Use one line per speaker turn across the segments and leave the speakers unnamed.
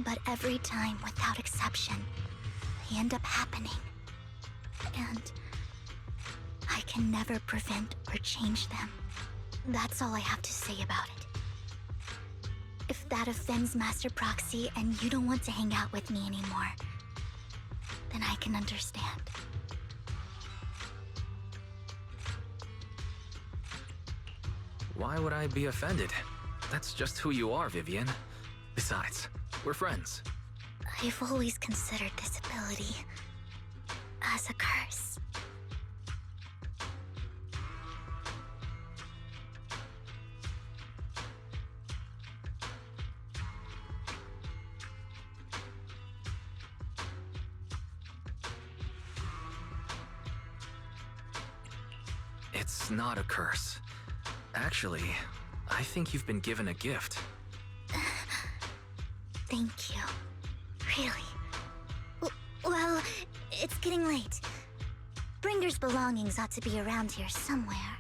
But every time, without exception, they end up happening. And I can never prevent or change them. That's all I have to say about it. If that offends Master Proxy and you don't want to hang out with me anymore, then I can understand.
Why would I be offended? That's just who you are, Vivian. Besides, we're friends.
I've always considered this ability as a curse.
It's not a curse. Actually, I think you've been given a gift.
Thank you. Really. Well, it's getting late. Bringer's belongings ought to be around here somewhere.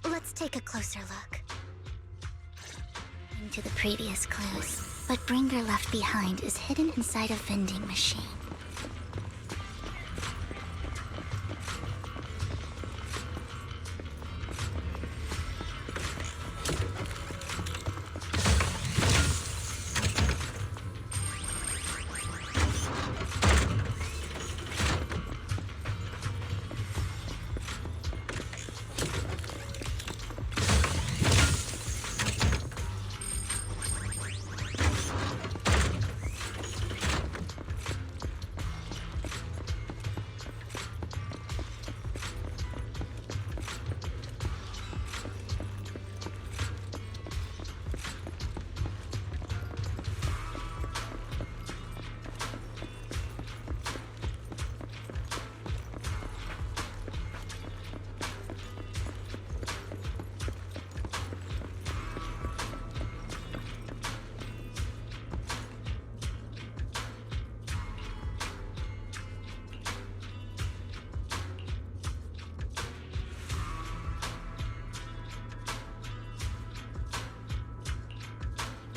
Let's take a closer look. Into the previous clues. What Bringer left behind is hidden inside a vending machine.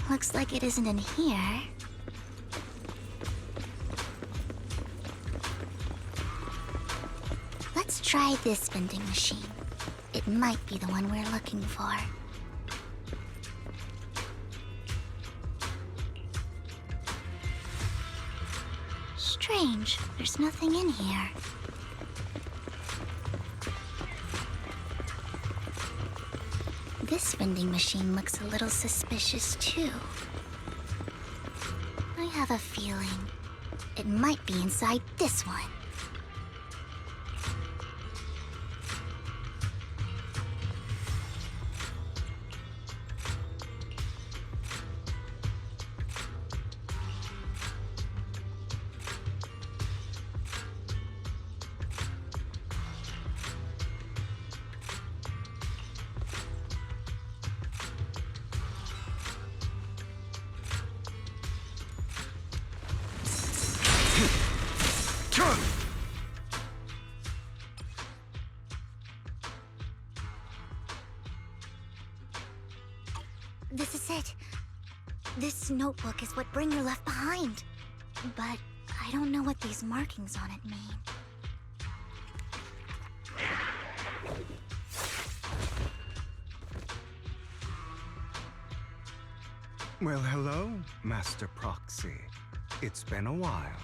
Looks like it isn't in here. Let's try this vending machine. It might be the one we're looking for. Strange, there's nothing in here. This vending machine looks a little suspicious too. I have a feeling it might be inside this one. This is it. This notebook is what Bringer left behind. But I don't know what these markings on it mean.
Well, hello, Master Proxy. It's been a while.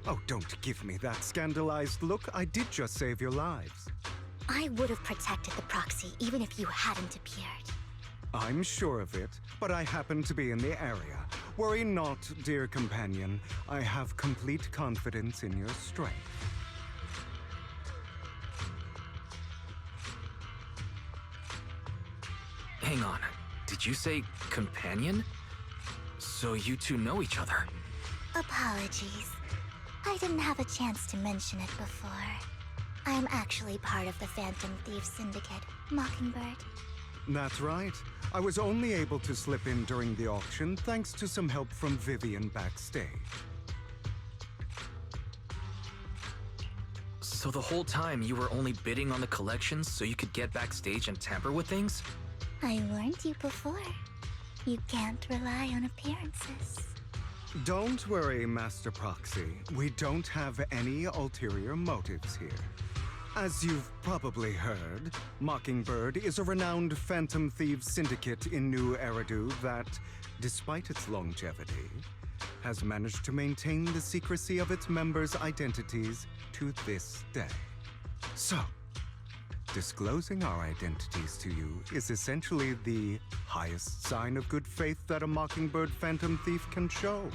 Oh, don't give me that scandalized look. I did just save your lives.
I would have protected the Proxy even if you hadn't appeared.
I'm sure of it, but I happen to be in the area. Worry not, dear companion. I have complete confidence in your strength.
Hang on. Did you say companion? So you two know each other?
Apologies. I didn't have a chance to mention it before. I'm actually part of the Phantom Thieves Syndicate, Mockingbird.
That's right. I was only able to slip in during the auction thanks to some help from Vivian backstage.
So the whole time you were only bidding on the collections so you could get backstage and tamper with things?
I warned you before. You can't rely on appearances.
Don't worry, Master Proxy. We don't have any ulterior motives here. As you've probably heard, Mockingbird is a renowned phantom thieves syndicate in New Eridu that, despite its longevity, has managed to maintain the secrecy of its members' identities to this day. So, disclosing our identities to you is essentially the highest sign of good faith that a Mockingbird phantom thief can show.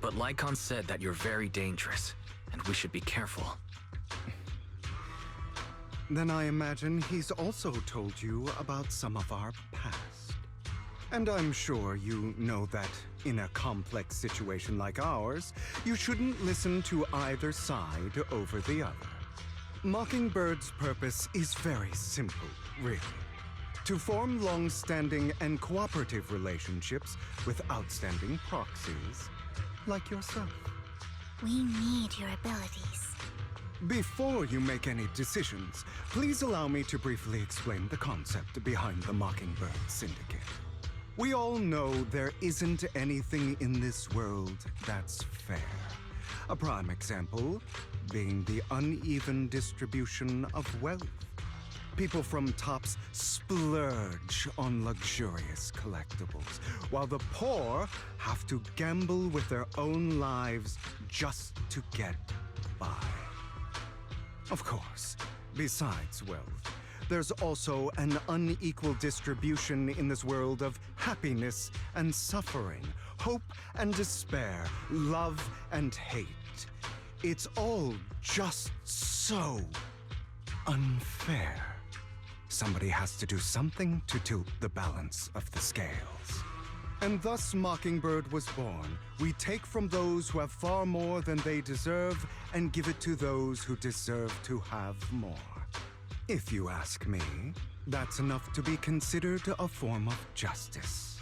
But Lycon said that you're very dangerous, and we should be careful.
Then I imagine he's also told you about some of our past. And I'm sure you know that in a complex situation like ours, you shouldn't listen to either side over the other. Mockingbird's purpose is very simple, really. To form long-standing and cooperative relationships with outstanding proxies like yourself.
We need your abilities.
Before you make any decisions, please allow me to briefly explain the concept behind the Mockingbird Syndicate. We all know there isn't anything in this world that's fair. A prime example being the uneven distribution of wealth. People from tops splurge on luxurious collectibles, while the poor have to gamble with their own lives just to get by. Of course, besides wealth, there's also an unequal distribution in this world of happiness and suffering, hope and despair, love and hate. It's all just so unfair. Somebody has to do something to tilt the balance of the scales. And thus Mockingbird was born. We take from those who have far more than they deserve and give it to those who deserve to have more. If you ask me, that's enough to be considered a form of justice.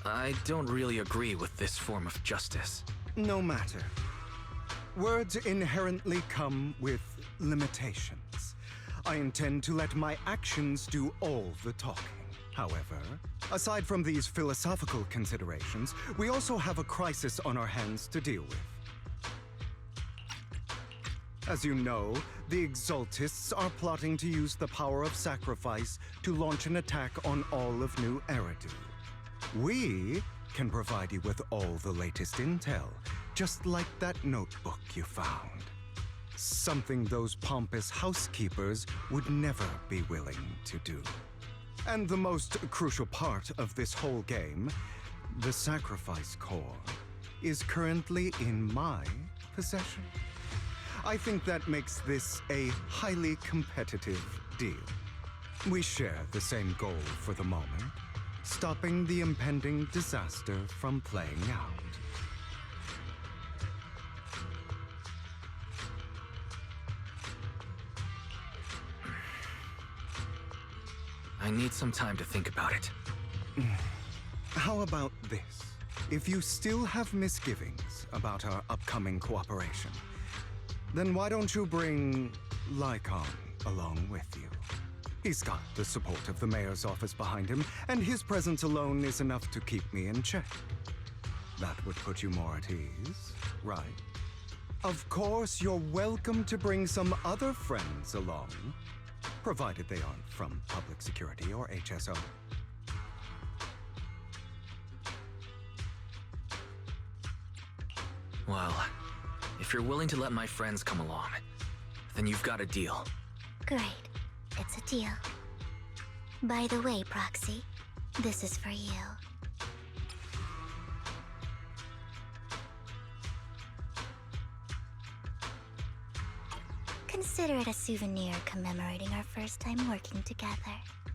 I don't really agree with this form of justice.
No matter. Words inherently come with limitations. I intend to let my actions do all the talking. However, aside from these philosophical considerations, we also have a crisis on our hands to deal with. As you know, the Exaltists are plotting to use the power of sacrifice to launch an attack on all of New Eridu. We can provide you with all the latest intel, just like that notebook you found. Something those pompous housekeepers would never be willing to do. And the most crucial part of this whole game, the sacrifice core, is currently in my possession. I think that makes this a highly competitive deal. We share the same goal for the moment. Stopping the impending disaster from playing out.
I need some time to think about it.
How about this? If you still have misgivings about our upcoming cooperation, then why don't you bring Lycon along with you? He's got the support of the mayor's office behind him, and his presence alone is enough to keep me in check. That would put you more at ease, right? Of course, you're welcome to bring some other friends along, provided they aren't from public security or HSO.
Well, if you're willing to let my friends come along, Then you've got a deal.
Great. It's a deal. By the way, Proxy, this is for you. Consider it a souvenir commemorating our first time working together.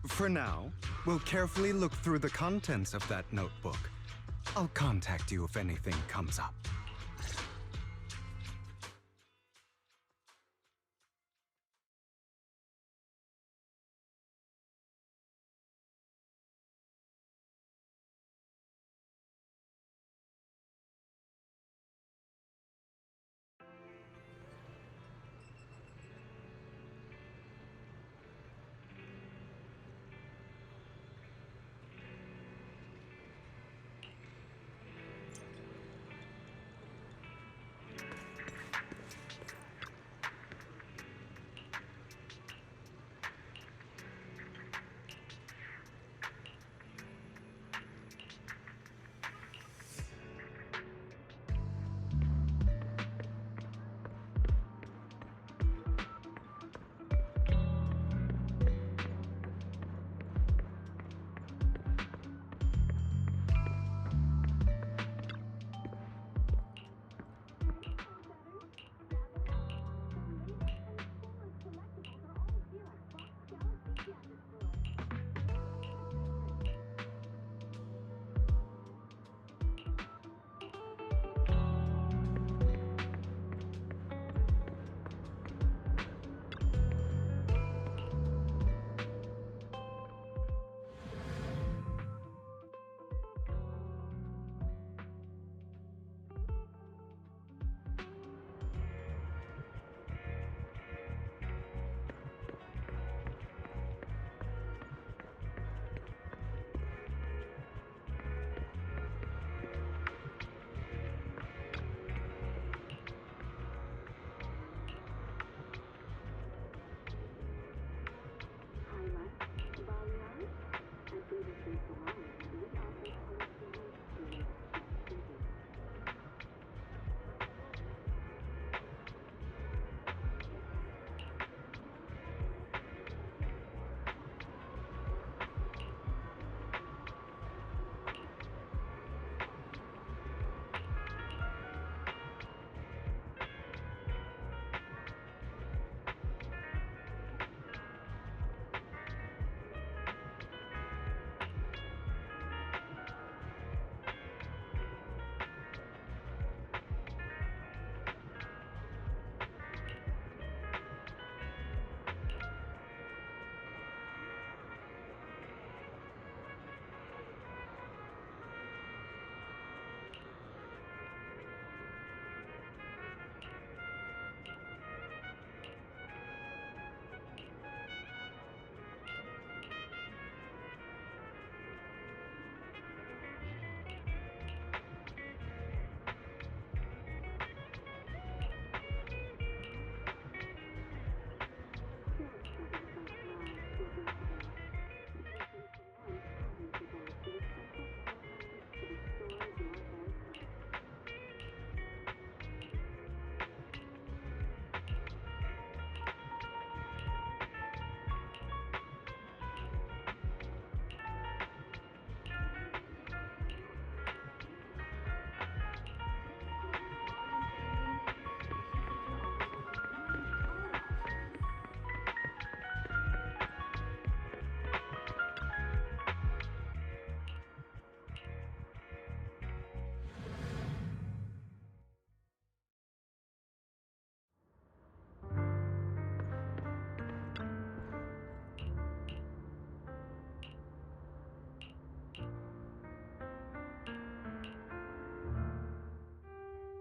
For now, we'll carefully look through the contents of that notebook. I'll contact you if anything comes up.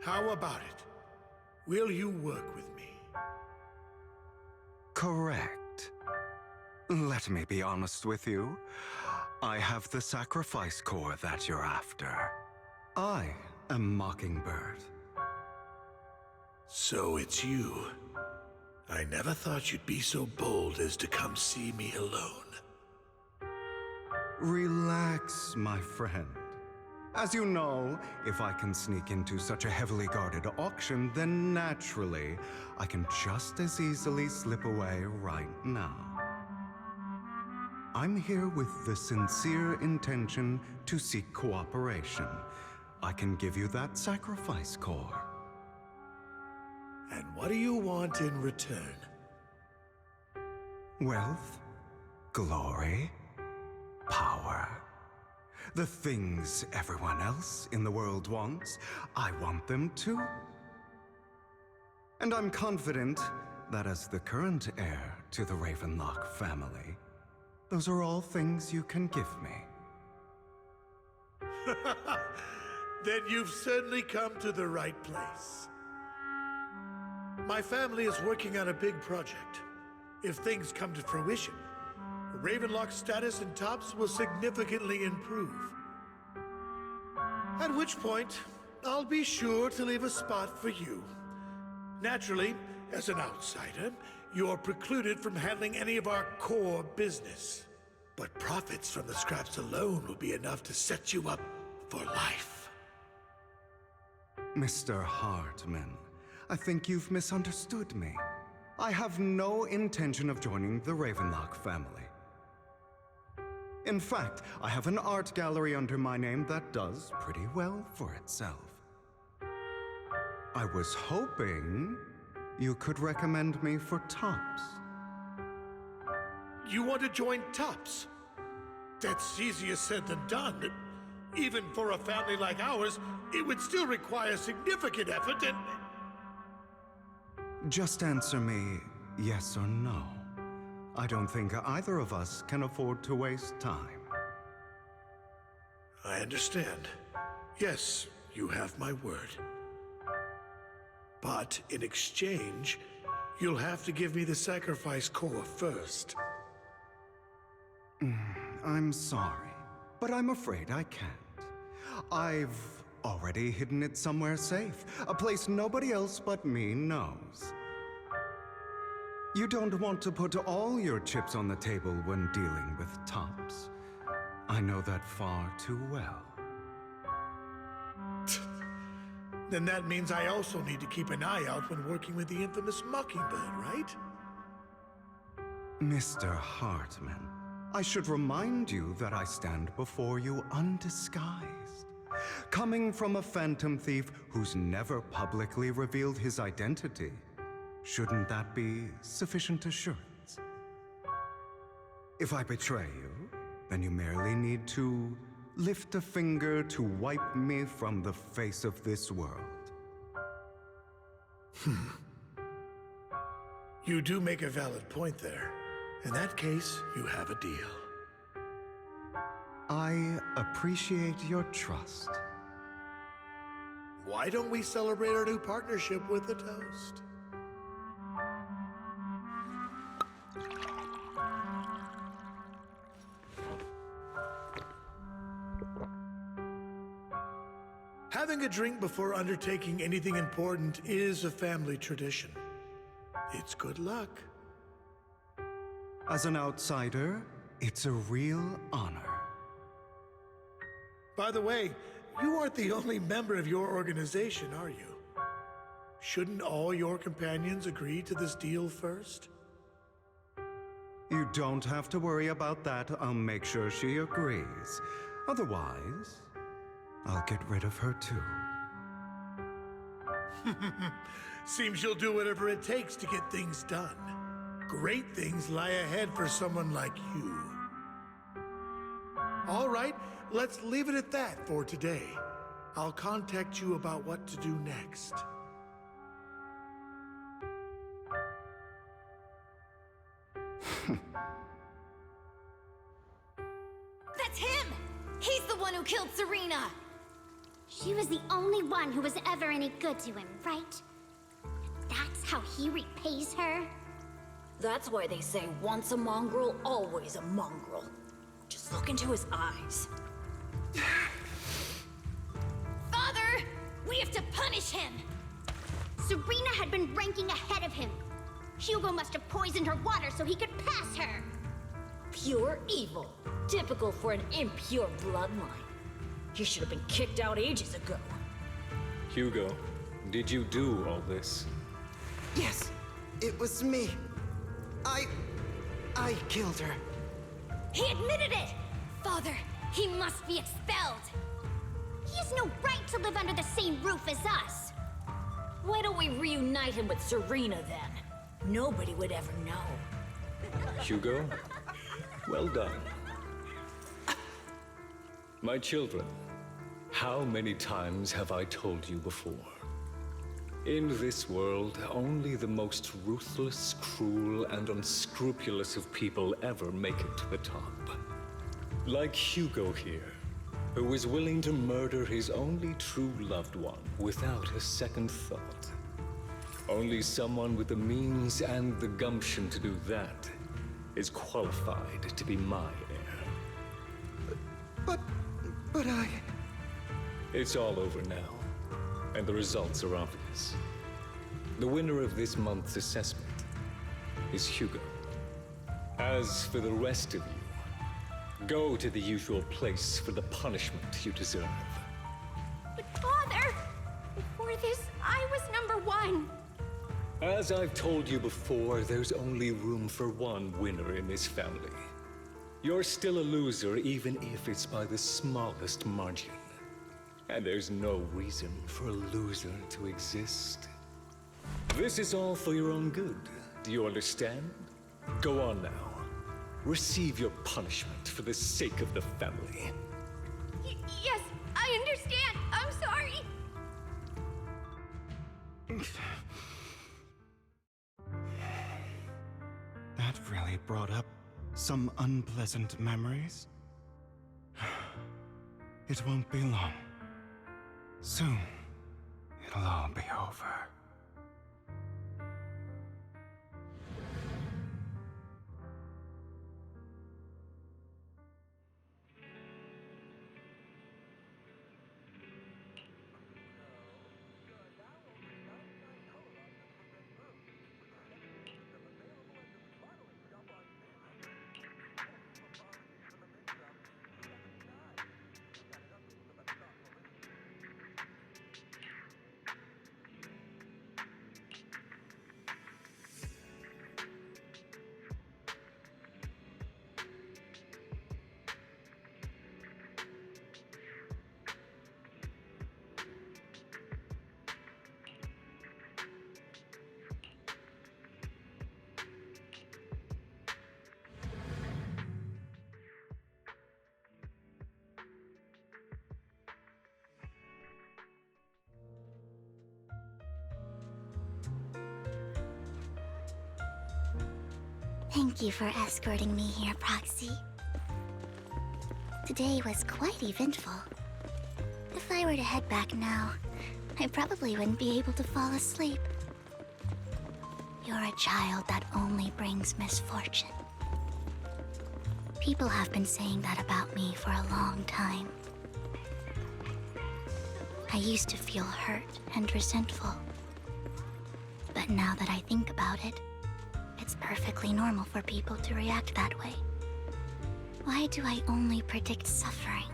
How about it? Will you work with me?
Correct. Let me be honest with you. I have the sacrifice core that you're after. I am Mockingbird.
So it's you. I never thought you'd be so bold as to come see me alone.
Relax, my friend. As you know, if I can sneak into such a heavily guarded auction, then naturally, I can just as easily slip away right now. I'm here with the sincere intention to seek cooperation. I can give you that sacrifice core.
And what do you want in return?
Wealth, glory, power. The things everyone else in the world wants, I want them too. And I'm confident that as the current heir to the Ravenlock family, those are all things you can give me.
Then you've certainly come to the right place. My family is working on a big project. If things come to fruition, Ravenlock's status in Tops will significantly improve. At which point, I'll be sure to leave a spot for you. Naturally, as an outsider, you're precluded from handling any of our core business. But profits from the scraps alone will be enough to set you up for life.
Mr. Hartman, I think you've misunderstood me. I have no intention of joining the Ravenlock family. In fact, I have an art gallery under my name that does pretty well for itself. I was hoping you could recommend me for Tops.
You want to join Tops? That's easier said than done. Even for a family like ours, it would still require significant effort and...
Just answer me yes or no. I don't think either of us can afford to waste time.
I understand. Yes, you have my word. But in exchange, you'll have to give me the sacrifice core first.
I'm sorry, but I'm afraid I can't. I've already hidden it somewhere safe, a place nobody else but me knows. You don't want to put all your chips on the table when dealing with Tops. I know that far too well.
Then that means I also need to keep an eye out when working with the infamous Mockingbird, right?
Mr. Hartman, I should remind you that I stand before you undisguised. Coming from a phantom thief who's never publicly revealed his identity, shouldn't that be sufficient assurance? If I betray you, then you merely need to lift a finger to wipe me from the face of this world.
You do make a valid point there. In that case, you have a deal.
I appreciate your trust.
Why don't we celebrate our new partnership with a toast? Having a drink before undertaking anything important is a family tradition. It's good luck.
As an outsider, it's a real honor.
By the way, you aren't the only member of your organization, are you? Shouldn't all your companions agree to this deal first?
You don't have to worry about that. I'll make sure she agrees. Otherwise, I'll get rid of her too.
Seems you'll do whatever it takes to get things done. Great things lie ahead for someone like you. All right, let's leave it at that for today. I'll contact you about what to do next.
That's him! He's the one who killed Serena!
She was the only one who was ever any good to him, right? That's how he repays her?
That's why they say once a mongrel, always a mongrel. Just look into his eyes. Father! We have to punish him!
Serena had been ranking ahead of him. Hugo must have poisoned her water so he could pass her.
Pure evil. Typical for an impure bloodline. He should have been kicked out ages ago.
Hugo, did you do all this?
Yes, it was me. I killed her.
He admitted it! Father, he must be expelled! He has no right to live under the same roof as us!
Why don't we reunite him with Serena then? Nobody would ever know.
Hugo, well done. My children, how many times have I told you before? In this world, only the most ruthless, cruel, and unscrupulous of people ever make it to the top. Like Hugo here, who is willing to murder his only true loved one without a second thought. Only someone with the means and the gumption to do that is qualified to be my heir.
But I...
It's all over now, and the results are obvious. The winner of this month's assessment is Hugo. As for the rest of you, go to the usual place for the punishment you deserve.
But Father! Before this, I was #1.
As I've told you before, there's only room for one winner in this family. You're still a loser, even if it's by the smallest margin. And there's no reason for a loser to exist. This is all for your own good. Do you understand? Go on now. Receive your punishment for the sake of the family.
Yes, I understand. I'm sorry.
That really brought up some unpleasant memories. It won't be long. Soon, it'll all be over.
Thank you for escorting me here, Proxy. Today was quite eventful. If I were to head back now, I probably wouldn't be able to fall asleep. You're a child that only brings misfortune. People have been saying that about me for a long time. I used to feel hurt and resentful. But now that I think about it, it's perfectly normal for people to react that way. Why do I only predict suffering?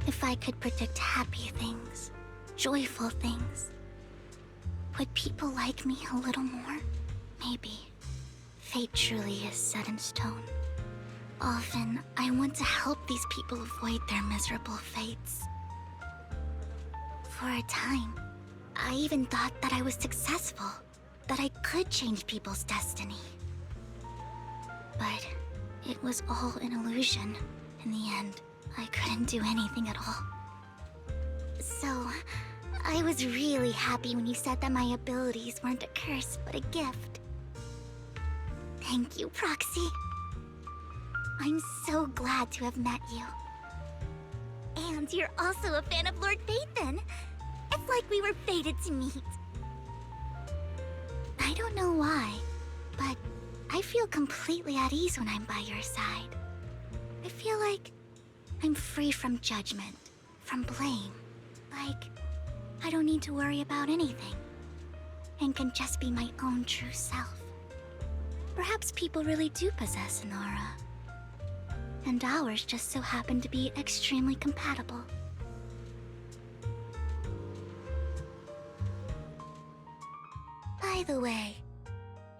If I could predict happy things, joyful things, would people like me a little more? Maybe. Fate truly is set in stone. Often, I want to help these people avoid their miserable fates. For a time, I even thought that I was successful, that I could change people's destiny. But it was all an illusion. In the end, I couldn't do anything at all. So, I was really happy when you said that my abilities weren't a curse, but a gift. Thank you, Proxy. I'm so glad to have met you. And you're also a fan of Lord Phaethon. It's like we were fated to meet. I don't know why, but I feel completely at ease when I'm by your side. I feel like I'm free from judgment, from blame. Like, I don't need to worry about anything, and can just be my own true self. Perhaps people really do possess an aura. and ours just so happened to be extremely compatible. By the way,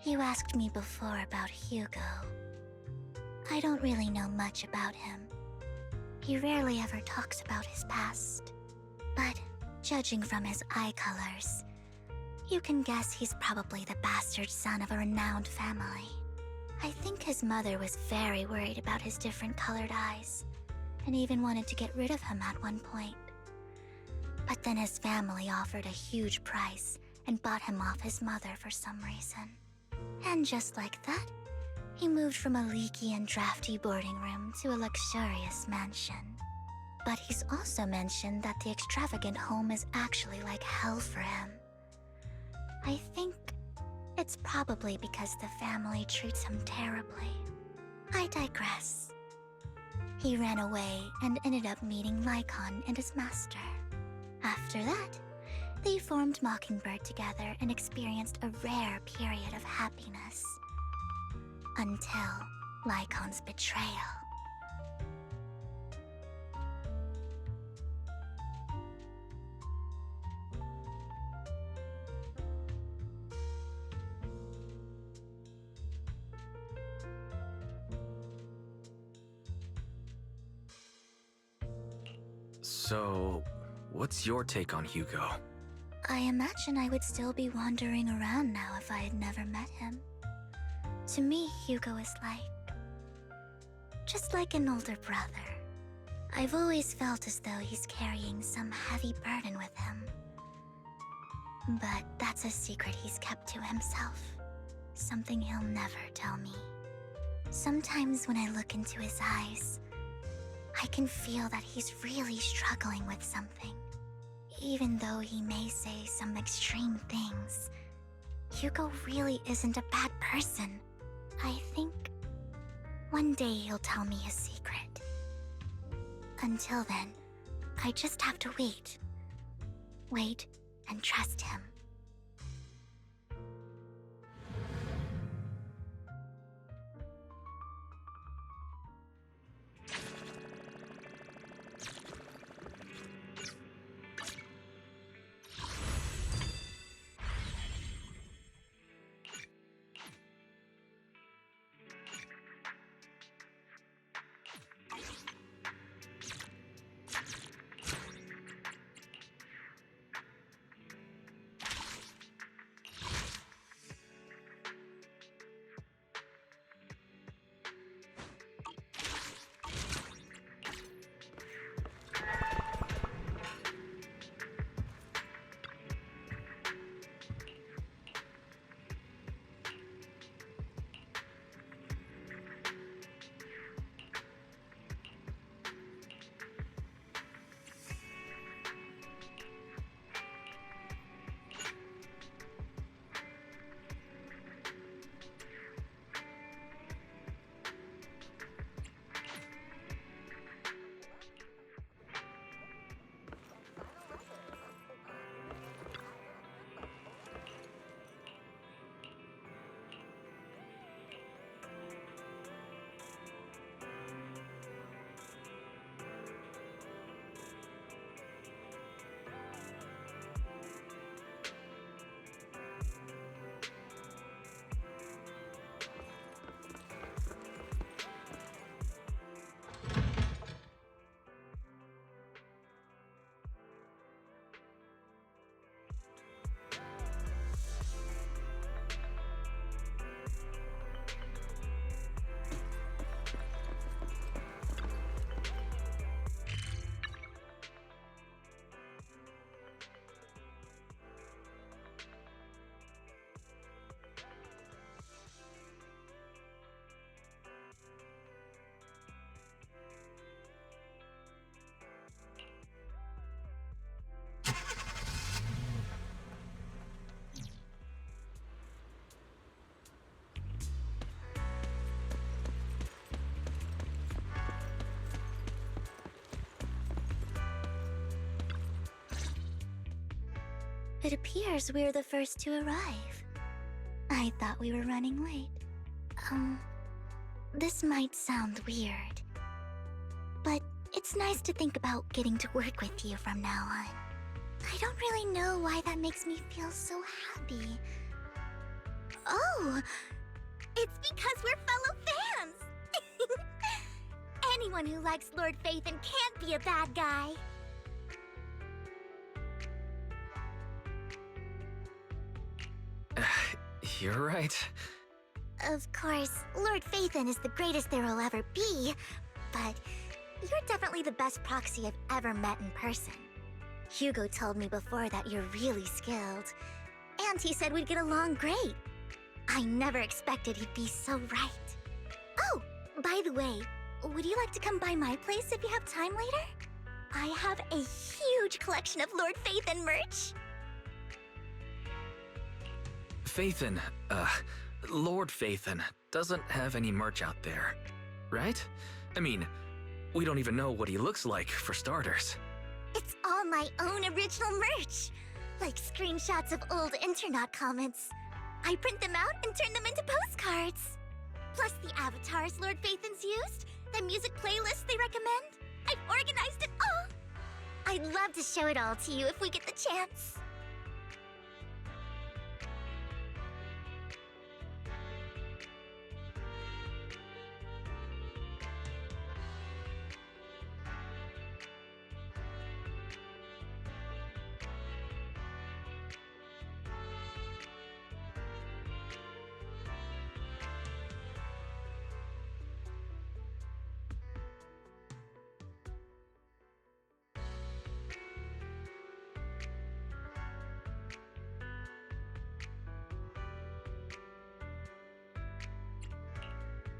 you asked me before about Hugo. I don't really know much about him. He rarely ever talks about his past. But judging from his eye colors, you can guess he's probably the bastard son of a renowned family. I think his mother was very worried about his different colored eyes, and even wanted to get rid of him at one point. But then his family offered a huge price and bought him off his mother for some reason. And just like that, he moved from a leaky and drafty boarding room to a luxurious mansion. But he's also mentioned that the extravagant home is actually like hell for him. I think it's probably because the family treats him terribly. I digress. He ran away and ended up meeting Lycon and his master. After that, they formed Mockingbird together and experienced a rare period of happiness. Until Lycon's betrayal.
So, what's your take on Hugo?
I imagine I would still be wandering around now if I had never met him. To me, Hugo is just like an older brother. I've always felt as though he's carrying some heavy burden with him. But that's a secret he's kept to himself. Something he'll never tell me. Sometimes when I look into his eyes, I can feel that he's really struggling with something. Even though he may say some extreme things, Hugo really isn't a bad person. I think one day he'll tell me his secret. Until then, I just have to wait. Wait and trust him. It appears we're the first to arrive. I thought we were running late. This might sound weird, but it's nice to think about getting to work with you from now on. I don't really know why that makes me feel so happy. Oh, it's because we're fellow fans! Anyone who likes Lord Phaethon can't be a bad guy.
You're right.
Of course, Lord Phaethon is the greatest there will ever be, but you're definitely the best proxy I've ever met in person. Hugo told me before that you're really skilled, and he said we'd get along great. I never expected he'd be so right. Oh, by the way, would you like to come by my place if you have time later? I have a huge collection of Lord Phaethon merch.
Phaethon, Lord Phaethon doesn't have any merch out there, right? I mean, we don't even know what he looks like, for starters.
It's all my own original merch, like screenshots of old Internet comments. I print them out and turn them into postcards. Plus the avatars Lord Phaethon's used, the music playlists they recommend. I've organized it all. I'd love to show it all to you if we get the chance.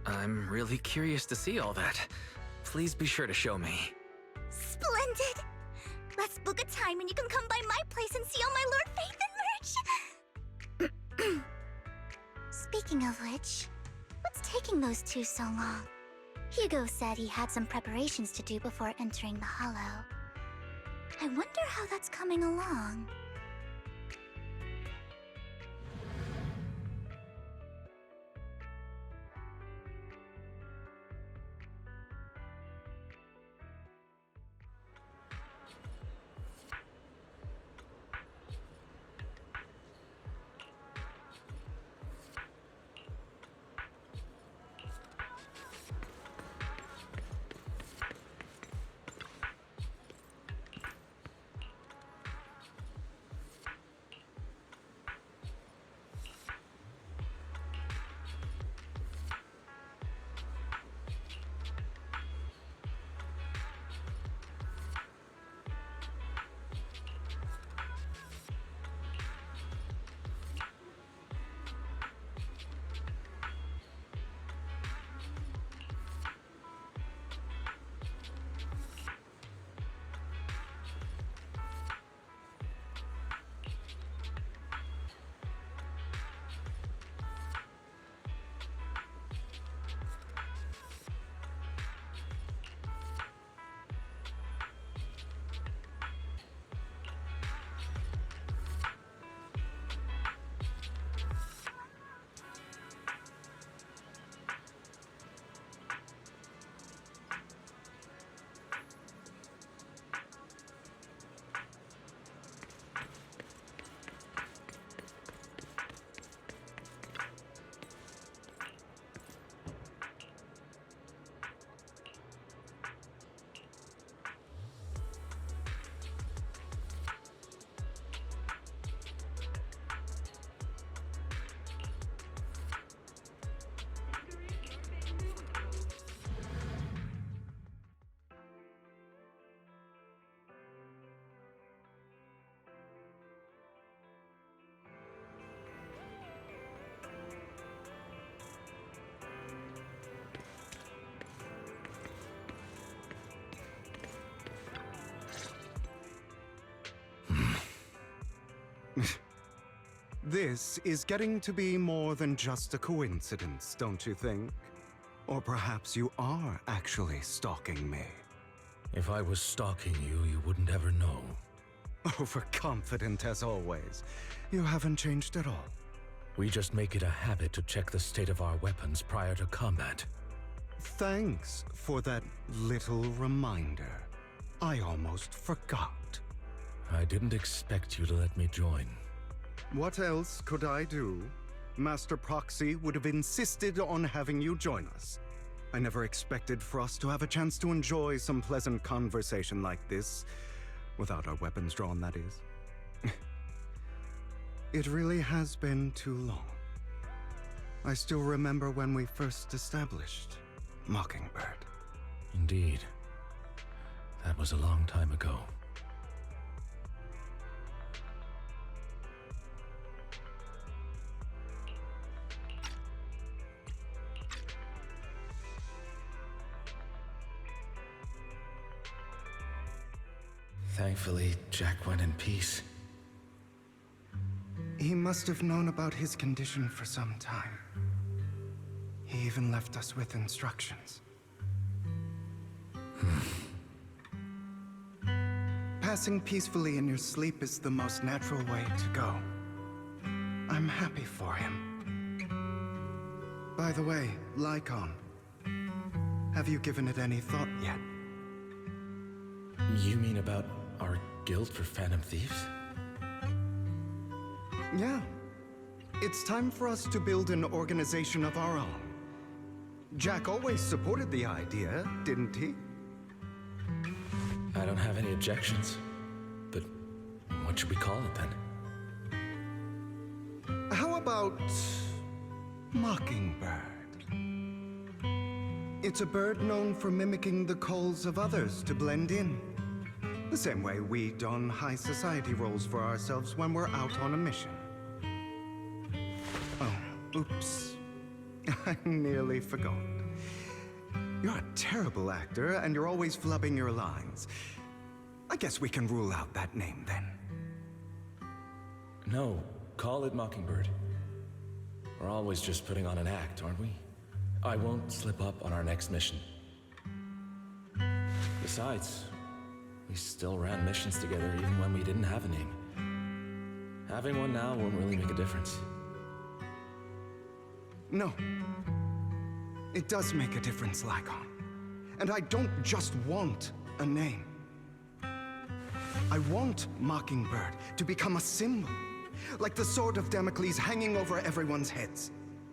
I'm really curious to see all that. Please be sure to show me.
Splendid! Let's book a time and you can come by my place and see all my Lord Phaethon merch! Speaking of which, what's taking those two so long? Hugo said he had some preparations to do before entering the Hollow. I wonder how that's coming along.
This is getting to be more than just a coincidence, don't you think? Or perhaps you are actually stalking me.
If I was stalking you, you wouldn't ever know.
Overconfident as always. You haven't changed at all.
We just make it a habit to check the state of our weapons prior to combat.
Thanks for that little reminder. I almost forgot.
I didn't expect you to let me join.
What else could I do? Master Proxy would have insisted on having you join us. I never expected for us to have a chance to enjoy some pleasant conversation like this, without our weapons drawn, that is. It really has been too long. I still remember when we first established Mockingbird.
Indeed. That was a long time ago. Thankfully, Jack went in peace.
He must have known about his condition for some time. He even left us with instructions. Passing peacefully in your sleep is the most natural way to go. I'm happy for him. By the way, Lycon, have you given it any thought yet?
You mean about our guild for Phantom Thieves?
Yeah. It's time for us to build an organization of our own. Jack always supported the idea, didn't he?
I don't have any objections. But what should we call it then?
How about Mockingbird? It's a bird known for mimicking the calls of others to blend in. The same way we don high society roles for ourselves when we're out on a mission. Oh, oops. I nearly forgot. You're a terrible actor, and you're always flubbing your lines. I guess we can rule out that name, then.
No, call it Mockingbird. We're always just putting on an act, aren't we? I won't slip up on our next mission. Besides, we still ran missions together even when we didn't have a name. Having one now won't really make a difference.
No. It does make a difference, Lycon. And I don't just want a name. I want Mockingbird to become a symbol, like the sword of Damocles hanging over everyone's heads,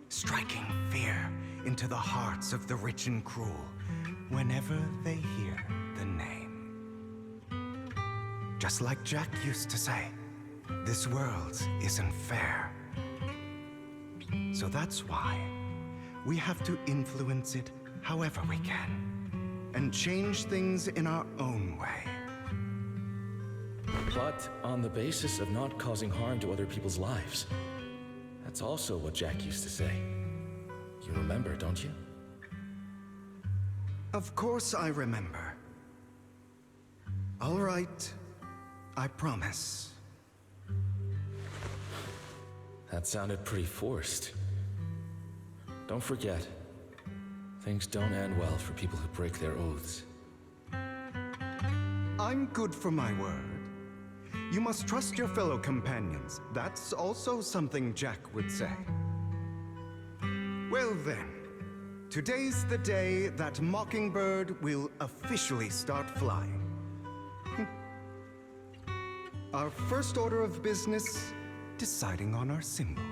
striking fear into the hearts of the rich and cruel whenever they hear the name. Just like Jack used to say, this world isn't fair. So that's why we have to influence it however we can, and change things in our own way.
But on the basis of not causing harm to other people's lives. That's also what Jack used to say. You remember, don't you?
Of course I remember. All right, I promise.
That sounded pretty forced. Don't forget, things don't end well for people who break their oaths.
I'm good for my word. You must trust your fellow companions. That's also something Jack would say. Well then, today's the day that Mockingbird will officially start flying. Our first order of business, deciding on our symbol.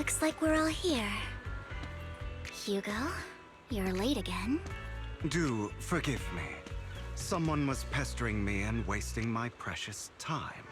Looks like we're all here. Hugo, you're late again.
Do forgive me. Someone was pestering me and wasting my precious time.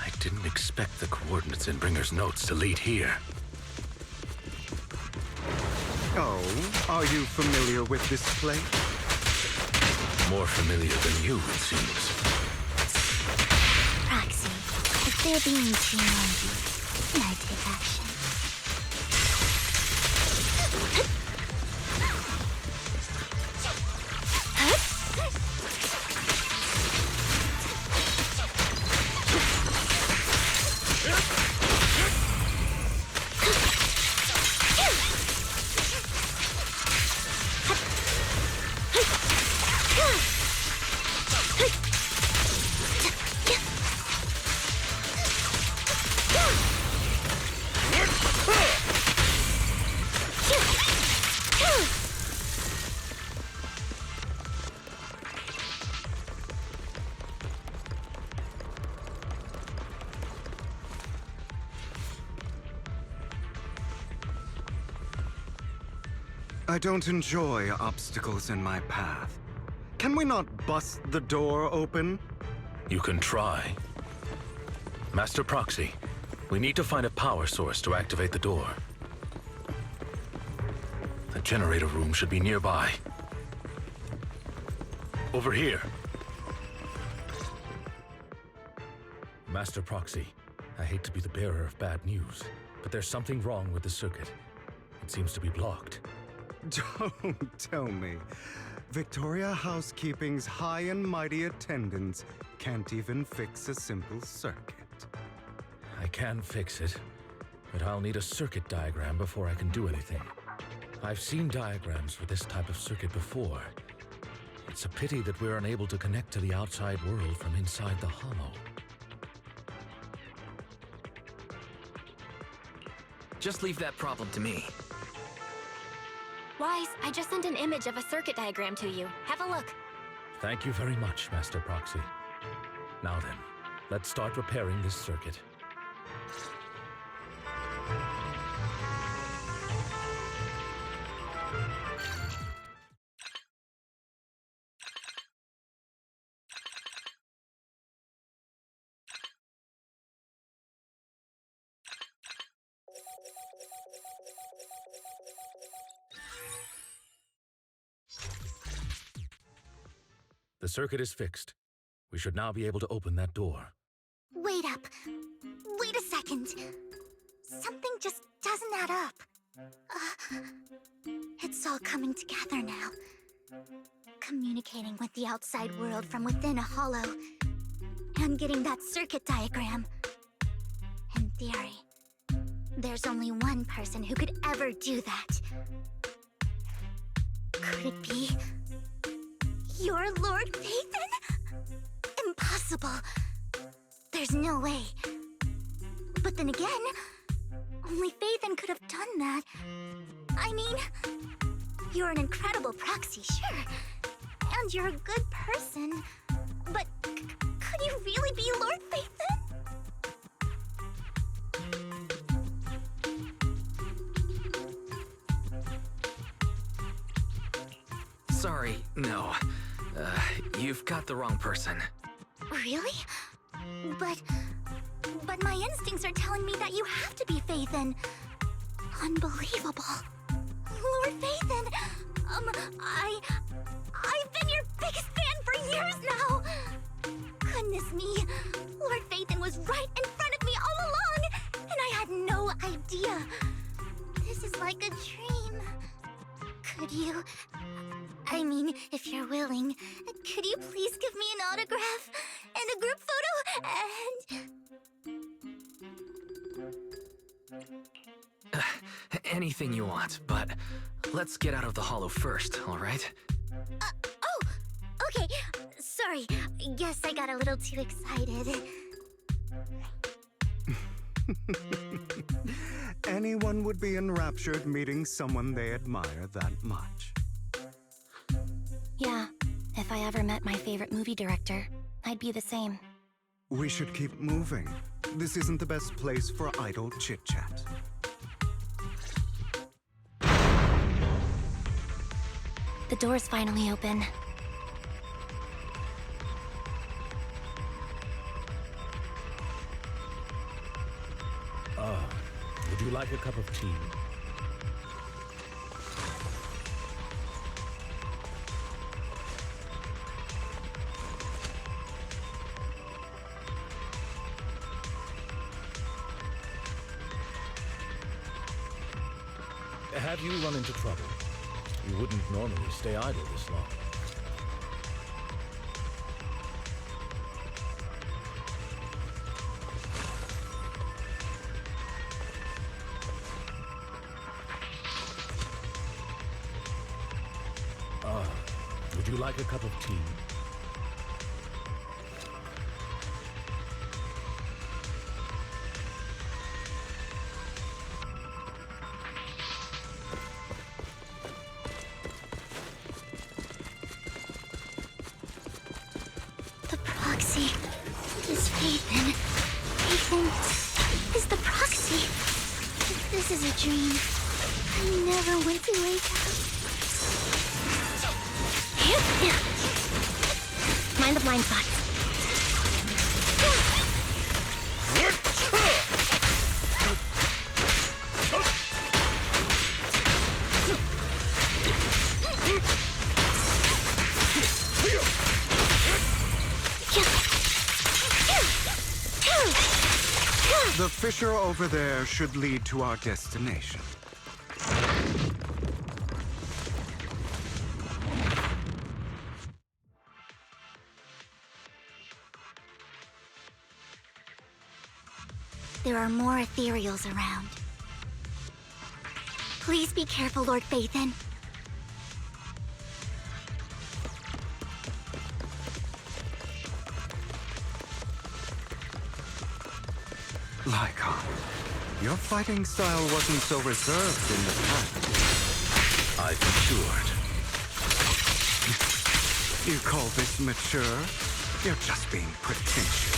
I didn't expect the coordinates in Bringer's notes to lead here.
Oh, are you familiar with this place?
More familiar than you, it seems.
Proxy, if they're being seen on you, can I take action?
I don't enjoy obstacles in my path. Can we not bust the door open?
You can try. Master Proxy, we need to find a power source to activate the door. The generator room should be nearby. Over here. Master Proxy, I hate to be the bearer of bad news, but there's something wrong with the circuit. It seems to be blocked.
Don't tell me. Victoria Housekeeping's high and mighty attendants can't even fix a simple circuit.
I can fix it, but I'll need a circuit diagram before I can do anything. I've seen diagrams for this type of circuit before. It's a pity that we're unable to connect to the outside world from inside the hollow.
Just leave that problem to me.
Wise, I just sent an image of a circuit diagram to you. Have a look.
Thank you very much, Master Proxy. Now then, let's start repairing this circuit. The circuit is fixed. We should now be able to open that door.
Wait up. Wait a second. Something just doesn't add up. It's all coming together now. Communicating with the outside world from within a hollow. And getting that circuit diagram. In theory, there's only one person who could ever do that. Could it be your Lord Phaethon? Impossible. There's no way. But then again, only Phaethon could have done that. I mean, you're an incredible proxy, sure. And you're a good person. But could you really be Lord Phaethon?
Sorry, no. You've got the wrong person.
Really? But my instincts are telling me that you have to be Phaethon. Unbelievable. Lord Phaethon, I've been your biggest fan for years now. Goodness me, Lord Phaethon was right in front of me all along, and I had no idea. This is like a dream. Could you... I mean, if you're willing, could you please give me an autograph and a group photo and...
Anything you want, but let's get out of the hollow first, all right?
Oh, okay. Sorry, guess I got a little too excited.
Anyone would be enraptured meeting someone they admire that much.
Yeah, if I ever met my favorite movie director, I'd be the same.
We should keep moving. This isn't the best place for idle chit-chat.
The door's finally open.
Would you like a cup of tea? Have you run into trouble? You wouldn't normally stay idle this long. Would you like a cup of tea?
The proxy is Phaethon. Phaethon is the proxy. This is a dream. I never went to wake up.
Mind the blind spots.
The fissure over there should lead to our destination.
There are more ethereals around. Please be careful, Lord Phaethon.
Lycon, your fighting style wasn't so reserved in the past.
I've matured.
You call this mature? You're just being pretentious.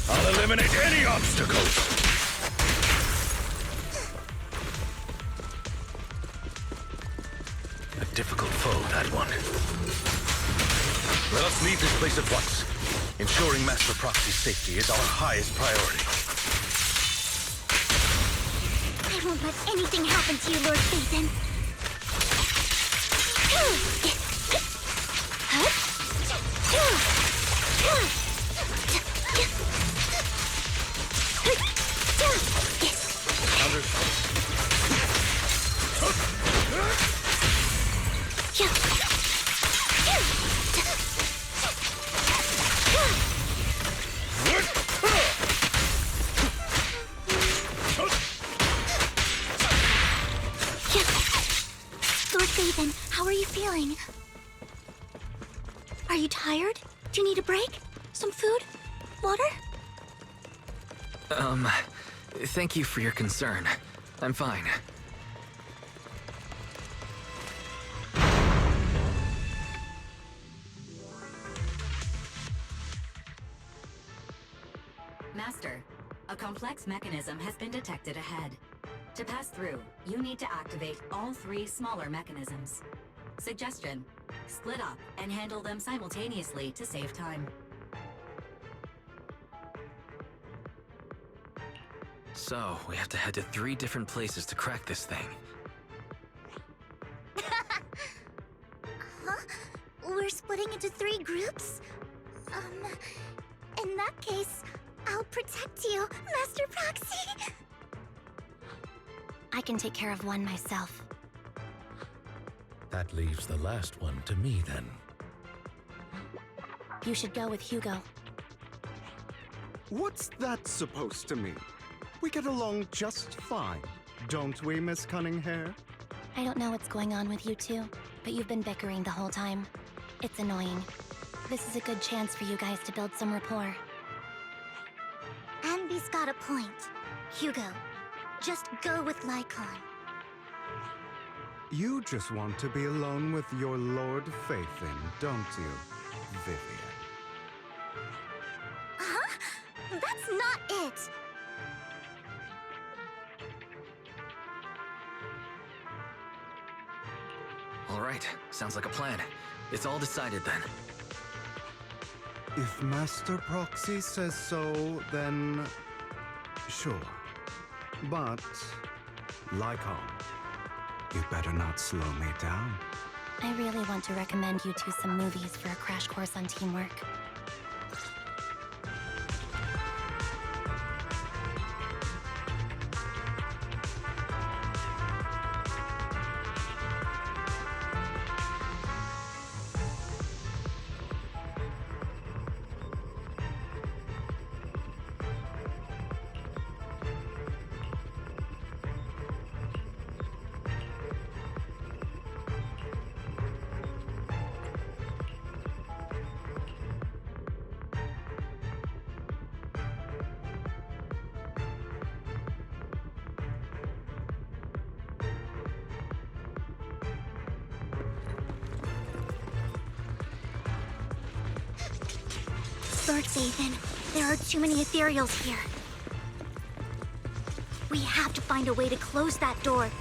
I'll eliminate any obstacles! A difficult foe, that one. Let us leave this place at once. Ensuring Master Proxy's safety is our highest priority.
I won't let anything happen to you, Lord Phaethon. Lord Phaethon, how are you feeling? Are you tired? Do you need a break? Some food? Water?
Thank you for your concern. I'm fine.
Master, a complex mechanism has been detected ahead. To pass through, you need to activate all 3 smaller mechanisms. Suggestion: split up and handle them simultaneously to save time.
So, we have to head to 3 different places to crack this thing.
Huh? We're splitting into 3 groups? In that case, I'll protect you, Master Proxy. I can take care of one myself.
That leaves the last one to me, then.
You should go with Hugo.
What's that supposed to mean? We get along just fine, don't we, Miss Cunninghair?
I don't know what's going on with you two, but you've been bickering the whole time. It's annoying. This is a good chance for you guys to build some rapport. Anby's got a point. Hugo, just go with Lycon.
You just want to be alone with your Lord Phaethon, don't you, Vivian?
Huh? That's not it!
All right, sounds like a plan. It's all decided then.
If Master Proxy says so, then sure. But, Lycon, you better not slow me down.
I really want to recommend you two some movies for a crash course on teamwork. Lord Phaethon, there are too many ethereals here. We have to find a way to close that door.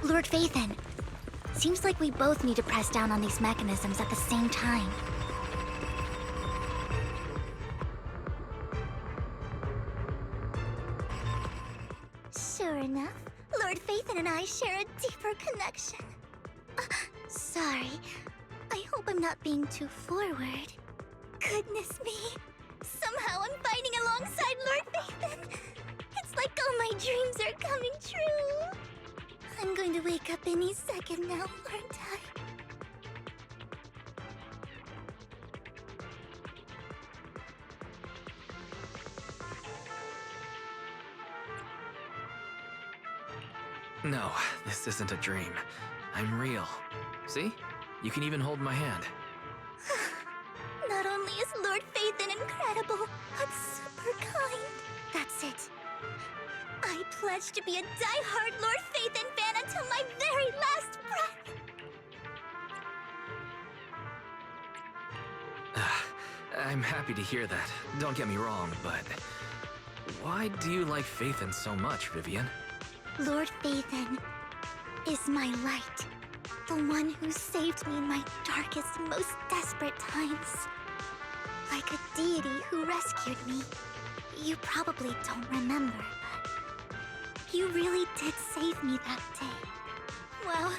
Lord Phaethon, seems like we both need to press down on these mechanisms at the same time. Sure enough, Lord Phaethon and I share a deeper connection. Sorry, I hope I'm not being too forward. Goodness me, somehow I'm fighting alongside Lord Phaethon. It's like all my dreams are coming true. I'm going to wake up any second now, aren't I?
No, this isn't a dream. I'm real. See? You can even hold my hand.
Not only is Lord Phaethon incredible, but super kind. That's it. I pledge to be a die-hard Lord Phaethon fan until my very last breath.
I'm happy to hear that. Don't get me wrong, but... why do you like Phaethon so much, Vivian?
Lord Phaethon is my light. The one who saved me in my darkest, most desperate times. Like a deity who rescued me. You probably don't remember, but you really did save me that day. Wow,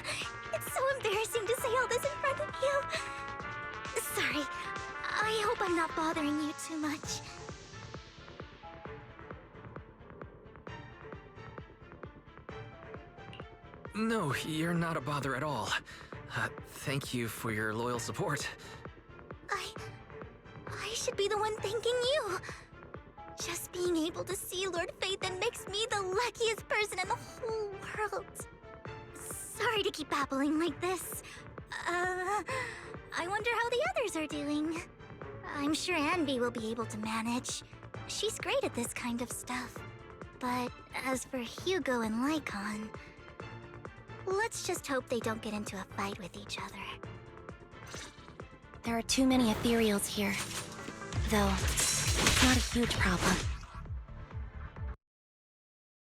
it's so embarrassing to say all this in front of you. Sorry, I hope I'm not bothering you too much.
No, you're not a bother at all. Thank you for your loyal support.
I should be the one thanking you. Just being able to see Lord Phaethon makes me the luckiest person in the whole world. Sorry to keep babbling like this. I wonder how the others are doing. I'm sure Anby will be able to manage. She's great at this kind of stuff. But as for Hugo and Lycon, let's just hope they don't get into a fight with each other.
There are too many ethereals here. Though, it's not a huge problem.